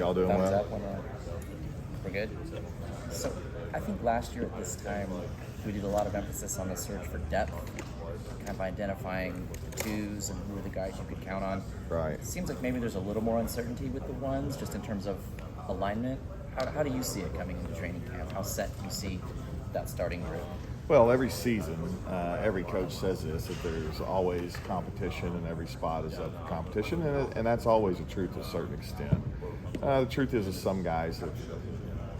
Y'all doing Thumbs well? up on that. We're good. So I think last year at this time we did a lot of emphasis on the search for depth, kind of identifying the twos and who are the guys you could count on. Right. It seems like maybe there's a little more uncertainty with the ones, just in terms of alignment. How do you see it coming into training camp? How set do you see that starting group? Well, every season, every coach says this, that there's always competition and every spot is up for competition, and that's always a truth to a certain extent. The truth is some guys have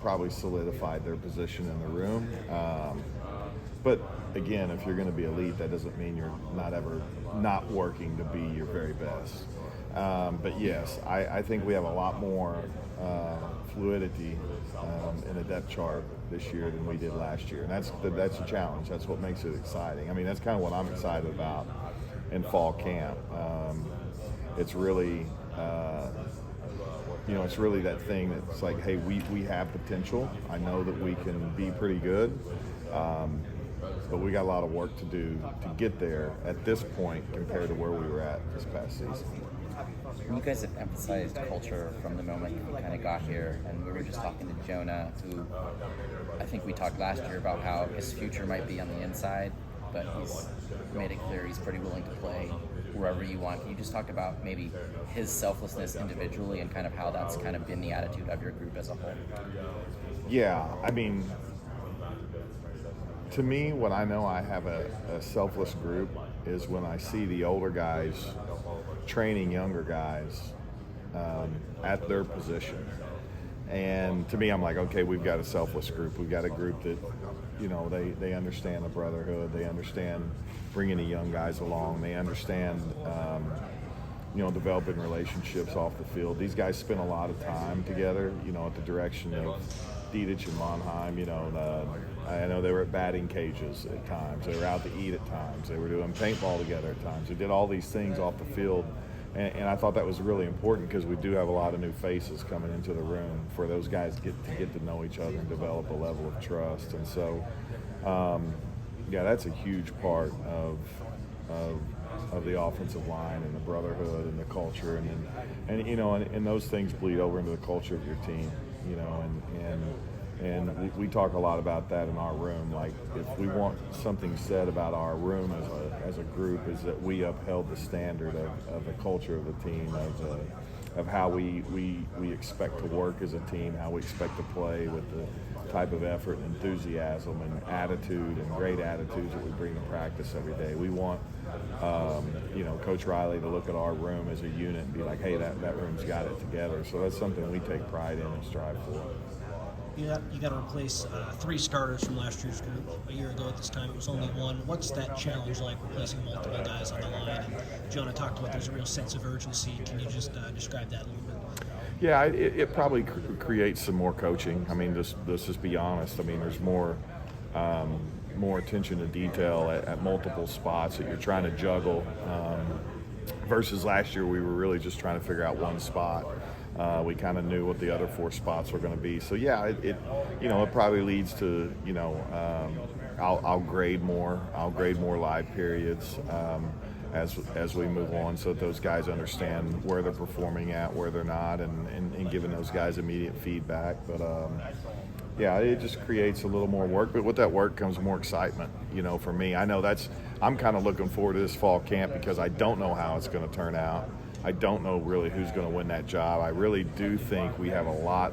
probably solidified their position in the room. But again, if you're going to be elite, that doesn't mean you're not ever not working to be your very best. But yes, I think we have a lot more fluidity in the depth chart this year than we did last year, and that's a challenge. That's what makes it exciting. I mean, that's kind of what I'm excited about in fall camp. It's really, it's really that thing that's like, hey, we have potential. I know that we can be pretty good, but we got a lot of work to do to get there at this point compared to where we were at this past season. You guys have emphasized culture from the moment you kind of got here, and we were just talking to Jonah, who I think we talked last year about how his future might be on the inside, but he's made it clear he's pretty willing to play wherever you want. Can you just talk about maybe his selflessness individually and kind of how that's kind of been the attitude of your group as a whole? Yeah, I mean, to me, when I know I have a selfless group is when I see the older guys training younger guys at their position. And to me, I'm like, okay, we've got a selfless group. We've got a group that, they understand the brotherhood. They understand bringing the young guys along. They understand, developing relationships off the field. These guys spend a lot of time together, at the direction of Dietich and Monheim. I know they were at batting cages at times. They were out to eat at times. They were doing paintball together at times. They did all these things off the field. And I thought that was really important because we do have a lot of new faces coming into the room for those guys to get to know each other and develop a level of trust. And so, that's a huge part of the offensive line and the brotherhood and the culture, and those things bleed over into the culture of your team, and we talk a lot about that in our room. Like, if we want something said about our room as a group, is that we upheld the standard of the culture of the team, of how we expect to work as a team, how we expect to play with the type of effort and enthusiasm and attitude and great attitudes that we bring to practice every day. We want, Coach Riley to look at our room as a unit and be like, hey, that room's got it together. So that's something we take pride in and strive for. You got to replace 3 starters from last year's group. A year ago at this time, it was only 1. What's that challenge like, replacing multiple guys on the line? And Jonah talked about there's a real sense of urgency. Can you just describe that a little bit? Yeah, it probably creates some more coaching. I mean, let's just be honest. I mean, there's more attention to detail at multiple spots that you're trying to juggle. Versus last year, we were really just trying to figure out one spot. We kind of knew what the other 4 spots were going to be. So yeah, it probably leads to, I'll grade more. I'll grade more live periods as we move on, so that those guys understand where they're performing at, where they're not, and giving those guys immediate feedback. But it just creates a little more work. But with that work comes more excitement. For me, I know I'm kind of looking forward to this fall camp because I don't know how it's going to turn out. I don't know really who's going to win that job. I really do think we have a lot.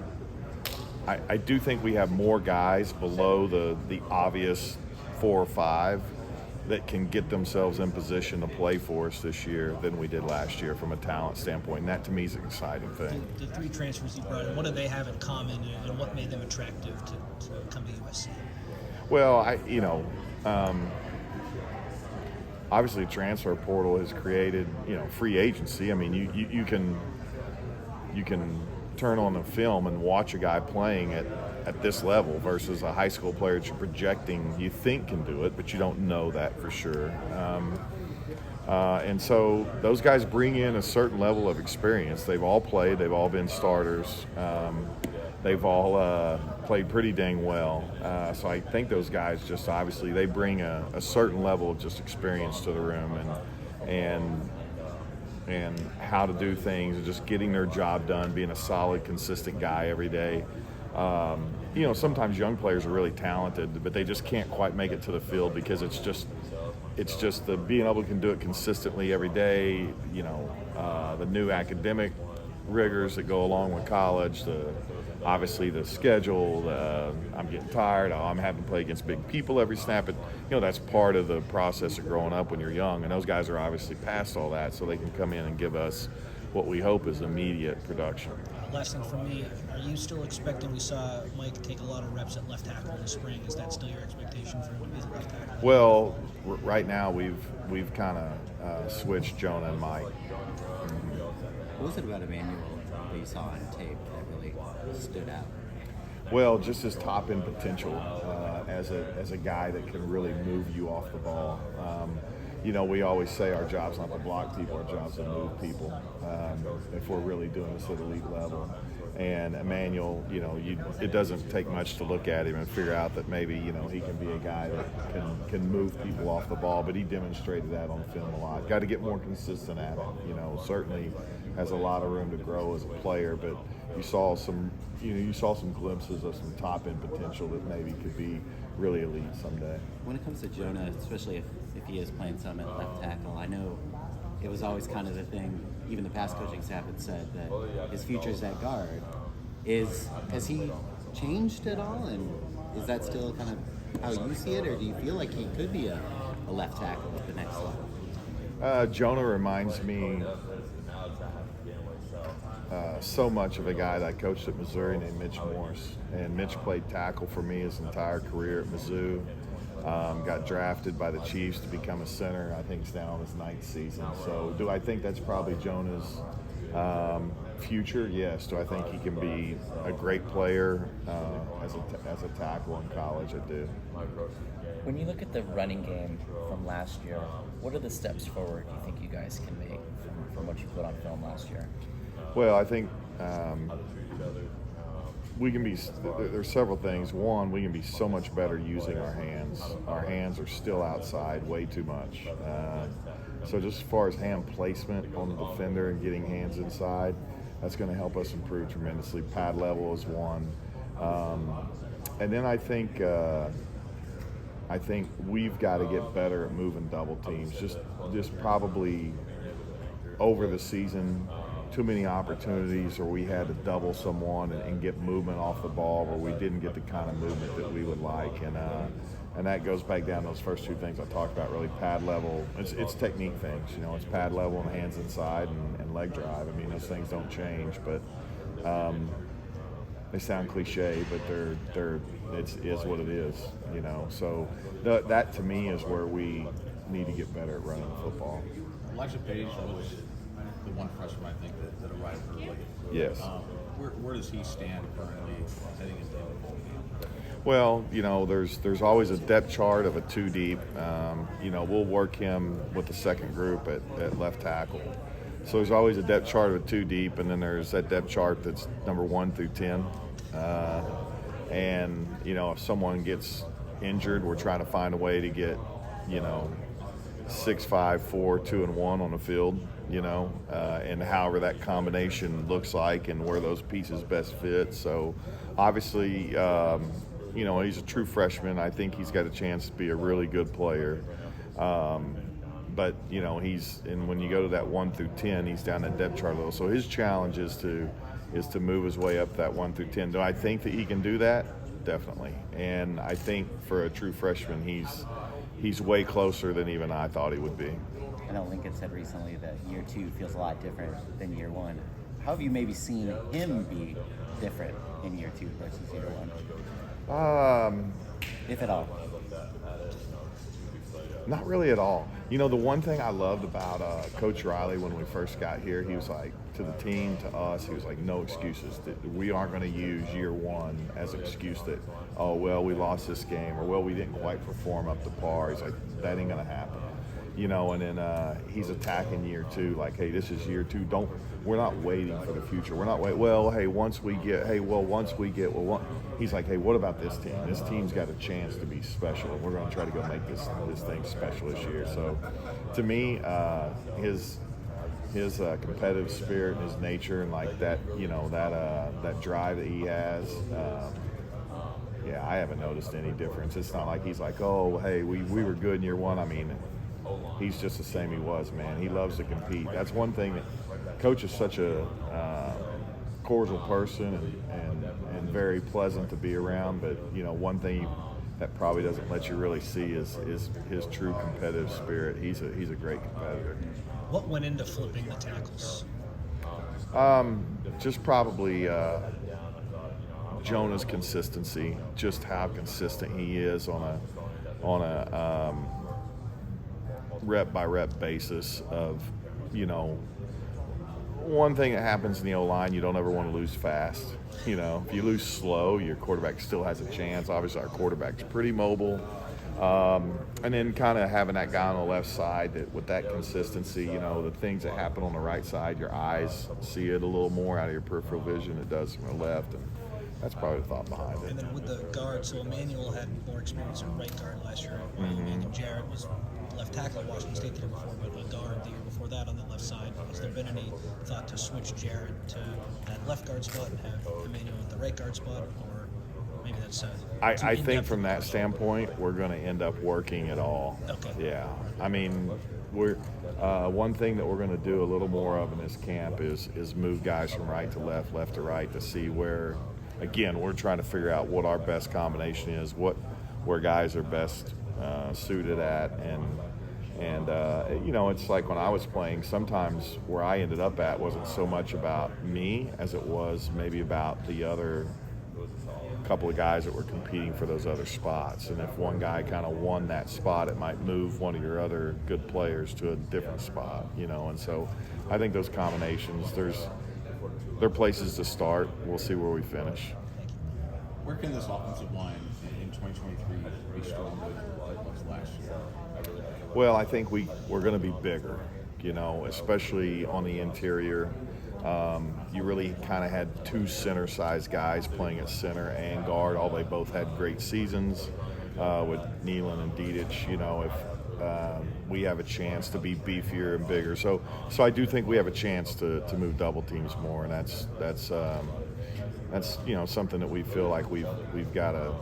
I do think we have more guys below the obvious 4 or 5 that can get themselves in position to play for us this year than we did last year from a talent standpoint. And that to me is an exciting thing. The 3 transfers you brought in, what do they have in common, and what made them attractive to come to USC? Well, obviously, the transfer portal has created, free agency. I mean, you can turn on the film and watch a guy playing at this level versus a high school player that you're projecting you think can do it, but you don't know that for sure. And so those guys bring in a certain level of experience. They've all played. They've all been starters. They've all played pretty dang well. So I think those guys just obviously they bring a certain level of just experience to the room, and and how to do things, and just getting their job done, being a solid, consistent guy every day. Sometimes young players are really talented, but they just can't quite make it to the field because it's just the being able to do it consistently every day. The new academic rigors that go along with college, obviously the schedule, I'm getting tired, I'm having to play against big people every snap. That's part of the process of growing up when you're young, and those guys are obviously past all that, so they can come in and give us what we hope is immediate production. Last thing from me, are you still expecting, we saw Mike take a lot of reps at left tackle in the spring, is that still your expectation for him to be the left tackle? Well, right now we've kind of switched Jonah and Mike. What was it about Emmanuel that you saw on tape that really stood out? Well, just his top end potential as a guy that can really move you off the ball. We always say our job's not to block people, our job's to move people if we're really doing this at elite level. And Emmanuel, it doesn't take much to look at him and figure out that maybe, he can be a guy that can move people off the ball, but he demonstrated that on film a lot. Got to get more consistent at it. Certainly has a lot of room to grow as a player, but you saw some glimpses of some top end potential that maybe could be really elite someday. When it comes to Jonah, especially if he is playing some at left tackle, I know it was always kind of the thing, even the past coaching staff had said that his future is at guard. Has he changed at all, and is that still kind of how you see it, or do you feel like he could be a left tackle at the next level? Jonah reminds me so much of a guy that I coached at Missouri named Mitch Morse, and Mitch played tackle for me his entire career at Mizzou. Got drafted by the Chiefs to become a center. I think he's now in his 9th season. So do I think that's probably Jonah's future? Yes. Do I think he can be a great player as a tackle in college? I do. When you look at the running game from last year, what are the steps forward you think you guys can make from what you put on film last year? Well, I think we can be. There's several things. One, we can be so much better using our hands. Our hands are still outside way too much. So just as far as hand placement on the defender and getting hands inside, that's going to help us improve tremendously. Pad level is one, and then I think we've got to get better at moving double teams. Just probably over the season, too many opportunities where we had to double someone and get movement off the ball where we didn't get the kind of movement that we would like, and that goes back down to those first two things I talked about. Really, pad level. It's technique things. It's pad level and hands inside and leg drive. I mean, those things don't change, but they sound cliche, but it is what it is. So that to me is where we need to get better at running football. Elijah Page was the one freshman, I think, that arrived early. Yes. Where does he stand currently heading into the bowl game? Well, there's always a depth chart of a 2 deep. We'll work him with the second group at left tackle. So there's always a depth chart of a 2 deep, and then there's that depth chart that's number 1 through 10. And if someone gets injured, we're trying to find a way to get 6, 5, 4, 2, and 1 on the field. And however that combination looks like and where those pieces best fit. So obviously, he's a true freshman. I think he's got a chance to be a really good player. But when you go to that 1 through 10, he's down that depth chart level. So his challenge is to move his way up that 1 through 10. Do I think that he can do that? Definitely. And I think for a true freshman, he's way closer than even I thought he would be. I know Lincoln said recently that year 2 feels a lot different than year 1. How have you maybe seen him be different in year 2 versus year 1? If at all. Not really at all. The one thing I loved about Coach Riley when we first got here, he was like, to the team, to us, he was like, no excuses. We aren't going to use year 1 as an excuse that, oh, well, we lost this game, or, well, we didn't quite perform up to par. He's like, that ain't going to happen. And then he's attacking year 2, like, hey, this is year 2. We're not waiting for the future. We're not waiting. Well, hey, he's like, hey, what about this team? This team's got a chance to be special. We're going to try to go make this thing special this year. So, to me, competitive spirit and his nature and like that, that drive that he has. Yeah, I haven't noticed any difference. It's not like he's like, oh, hey, we were good in year one. I mean, he's just the same he was, man. He loves to compete. That's one thing that Coach is such a cordial person and very pleasant to be around. But, one thing that probably doesn't let you really see is his true competitive spirit. He's a great competitor. What went into flipping the tackles? Just probably Jonah's consistency, just how consistent he is on a rep by rep basis of, one thing that happens in the O-line, you don't ever want to lose fast. If you lose slow, your quarterback still has a chance. Obviously, our quarterback's pretty mobile. And then kind of having that guy on the left side with that consistency, the things that happen on the right side, your eyes see it a little more out of your peripheral vision it does from the left. And that's probably the thought behind it. And then with the guard, so Emmanuel had more experience at right guard last year. And Jarrett was left tackle at Washington State the year before, but a guard the year before that on the left side. Has there been any thought to switch Jarrett to that left guard spot and have Emmanuel at the right guard spot, or maybe that's I think from that standpoint, we're going to end up working it all. Okay. Yeah. I mean, we're one thing that we're going to do a little more of in this camp is move guys from right to left, left to right to see where. Again, we're trying to figure out what our best combination is, where guys are best suited at, and it's like when I was playing, sometimes where I ended up at wasn't so much about me as it was maybe about the other couple of guys that were competing for those other spots. And if one guy kind of won that spot, it might move one of your other good players to a different spot, and so I think those combinations, they're places to start. We'll see where we finish. Where can this offensive line in 2023 be stronger than it was last year? Well, I think we're going to be bigger, especially on the interior. You really kind of had two center-sized guys playing at center and guard. They both had great seasons with Nealon and Dedich. If we have a chance to be beefier and bigger, so I do think we have a chance to move double teams more, and that's something that we feel like we've got to.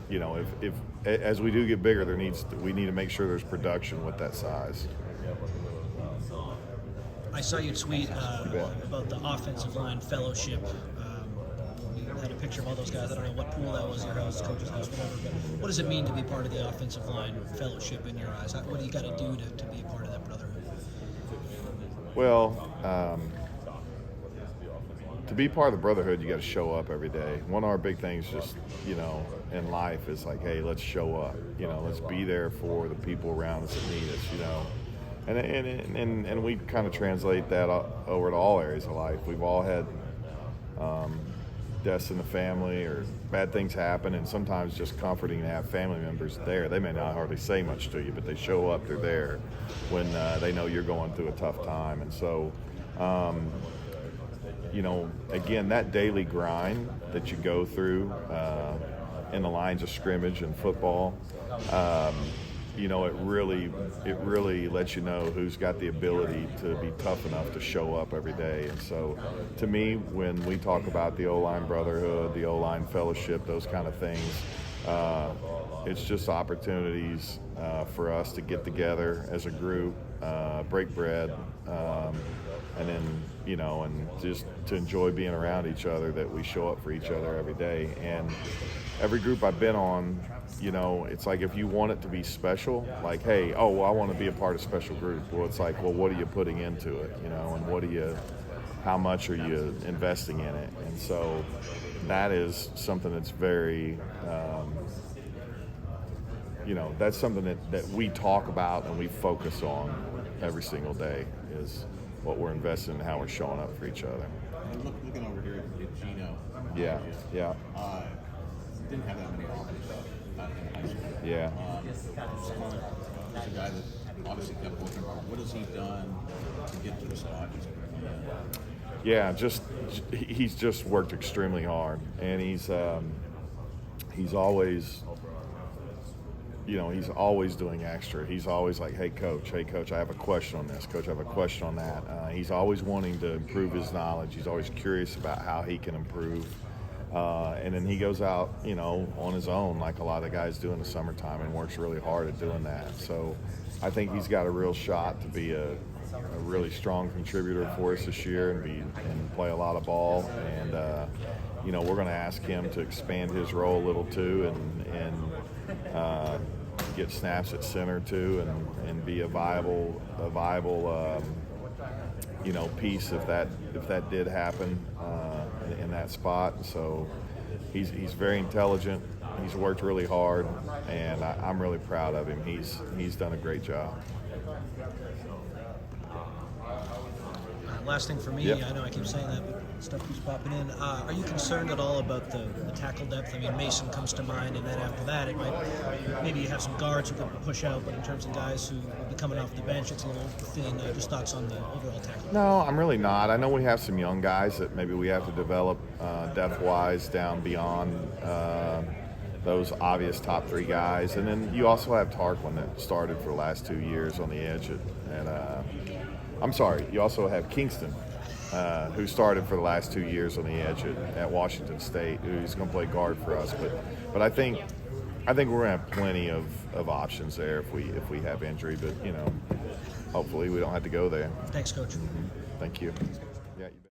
If as we do get bigger, we need to make sure there's production with that size. I saw you tweet about the offensive line fellowship. You had a picture of all those guys. I don't know what pool that was, your house, coach's house, whatever. But what does it mean to be part of the offensive line fellowship in your eyes? What do you got to do to be a part of that brotherhood? Well, to be part of the brotherhood, you got to show up every day. One of our big things, in life is like, hey, let's show up. Let's be there for the people around us that need us. And we kind of translate that over to all areas of life. We've all had deaths in the family or bad things happen, and sometimes just comforting to have family members there. They may not hardly say much to you, but they show up, they're there when they know you're going through a tough time. And so, again, that daily grind that you go through in the lines of scrimmage and football, it really lets you know who's got the ability to be tough enough to show up every day. And so, to me, when we talk about the O-line brotherhood, the O-line fellowship, those kind of things, it's just opportunities for us to get together as a group, break bread, and then, and just to enjoy being around each other, that we show up for each other every day. And every group I've been on, it's like if you want it to be special, like, hey, I want to be a part of a special group. Well, it's like, well, what are you putting into it, and how much are you investing in it? And so that is something that's very, that's something that we talk about and we focus on every single day, is what we're investing in and how we're showing up for each other. And looking over here at Gino. Yeah. Didn't have that many offers in high school. Yeah. He's a guy that obviously kept working hard. What has he done to get to the spot he's in? Yeah, he's just worked extremely hard, and he's always he's always doing extra. He's always like, hey, coach, I have a question on this. Coach, I have a question on that. He's always wanting to improve his knowledge. He's always curious about how he can improve. And then he goes out, on his own, like a lot of guys do in the summertime, and works really hard at doing that. So I think he's got a real shot to be a really strong contributor for us this year and play a lot of ball. And, we're going to ask him to expand his role a little too and get snaps at center too and be a viable piece if that did happen in that spot. So he's very intelligent. He's worked really hard, and I'm really proud of him. He's done a great job. Last thing for me, Yep. I know I keep saying that, but stuff keeps popping in. Are you concerned at all about the tackle depth? I mean, Mason comes to mind, and then after that, maybe you have some guards who can push out, but in terms of guys who will be coming off the bench, it's a little thin. Just thoughts on the overall tackle? No, I'm really not. I know we have some young guys that maybe we have to develop depth-wise down beyond those obvious top three guys. And then you also have Tarquin that started for the last 2 years on the edge you also have Kingston, who started for the last 2 years on the edge at Washington State, who's going to play guard for us. But I think we're going to have plenty of options there if we have injury. But hopefully we don't have to go there. Thanks, Coach. Thank you.